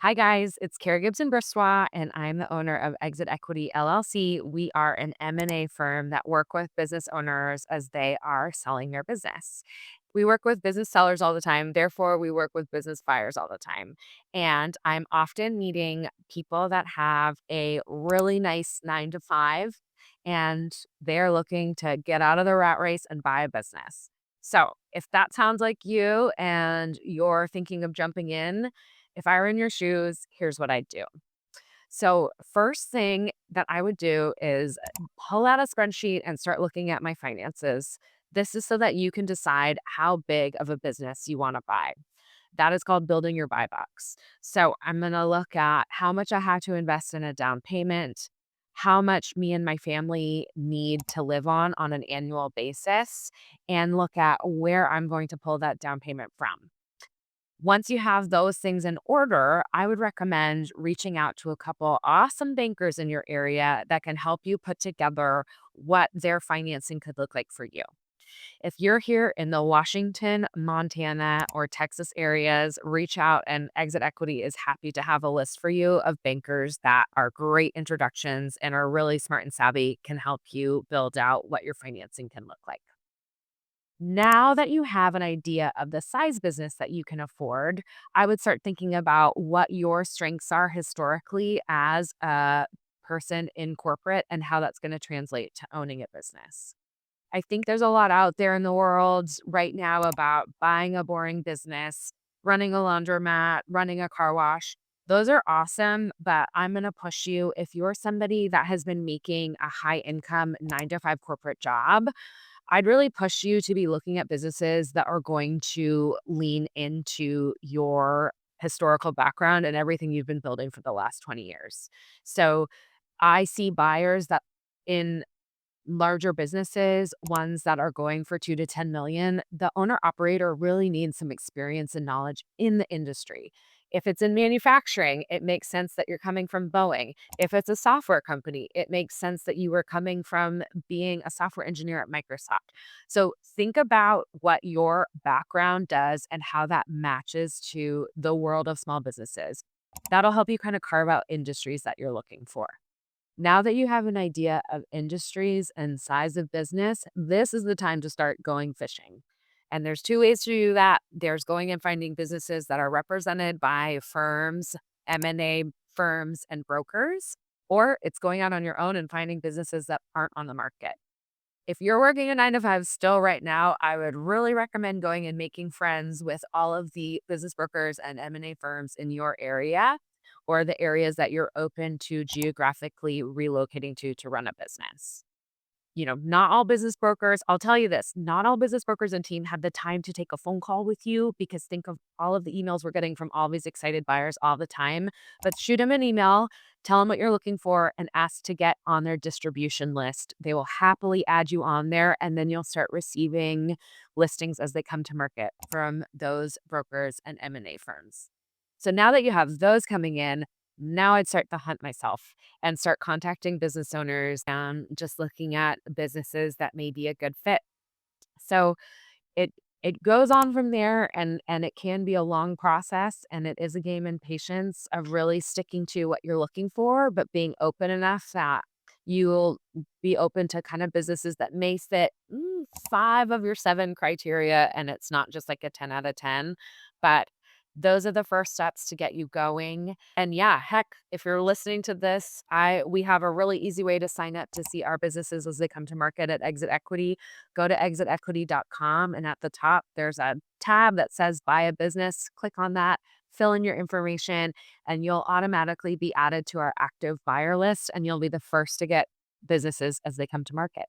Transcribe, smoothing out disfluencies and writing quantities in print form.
Hi, guys. It's Kara Gibson Briswa, and I'm the owner of Exit Equity LLC. We are an M&A firm that work with business owners as they are selling their business. We work with business sellers all the time. Therefore, we work with business buyers all the time. And I'm often meeting people that have a really nice 9 to 5, and they're looking to get out of the rat race and buy a business. So, if that sounds like you and you're thinking of jumping in, if I were in your shoes, here's what I'd do. So, first thing that I would do is pull out a spreadsheet and start looking at my finances. This is so that you can decide how big of a business you want to buy. That is called building your buy box. So, I'm going to look at how much I have to invest in a down payment, how much me and my family need to live on an annual basis, and look at where I'm going to pull that down payment from. Once you have those things in order, I would recommend reaching out to a couple awesome bankers in your area that can help you put together what their financing could look like for you. If you're here in the Washington, Montana, or Texas areas, reach out and Exit Equity is happy to have a list for you of bankers that are great introductions and are really smart and savvy, can help you build out what your financing can look like. Now that you have an idea of the size business that you can afford, I would start thinking about what your strengths are historically as a person in corporate and how that's going to translate to owning a business. I think there's a lot out there in the world right now about buying a boring business, running a laundromat, running a car wash. Those are awesome, but I'm going to push you if you're somebody that has been making a high income 9 to 5 corporate job. I'd really push you to be looking at businesses that are going to lean into your historical background and everything you've been building for the last 20 years. So I see buyers that in larger businesses, ones that are going for 2 to 10 million, the owner operator really needs some experience and knowledge in the industry. If it's in manufacturing, it makes sense that you're coming from Boeing. If it's a software company, it makes sense that you were coming from being a software engineer at Microsoft. So think about what your background does and how that matches to the world of small businesses. That'll help you kind of carve out industries that you're looking for. Now that you have an idea of industries and size of business, this is the time to start going fishing. And there's two ways to do that. There's going and finding businesses that are represented by firms, M&A firms and brokers, or it's going out on your own and finding businesses that aren't on the market. If you're working a 9 to 5 still right now, I would really recommend going and making friends with all of the business brokers and M&A firms in your area or the areas that you're open to geographically relocating to run a business. Not all business brokers, I'll tell you this, not all business brokers and team have the time to take a phone call with you because think of all of the emails we're getting from all these excited buyers all the time. But shoot them an email, tell them what you're looking for, and ask to get on their distribution list. They will happily add you on there, and then you'll start receiving listings as they come to market from those brokers and M&A firms. So now that you have those coming in, now I'd start the hunt myself and start contacting business owners and just looking at businesses that may be a good fit. So it goes on from there and it can be a long process and it is a game in patience of really sticking to what you're looking for, but being open enough that you'll be open to kind of businesses that may fit 5 of your 7 criteria and it's not just like a 10 out of 10, but those are the first steps to get you going. And yeah, heck, if you're listening to this, I we have a really easy way to sign up to see our businesses as they come to market at Exit Equity. Go to exitequity.com and at the top there's a tab that says buy a business. Click on that, fill in your information, and you'll automatically be added to our active buyer list and you'll be the first to get businesses as they come to market.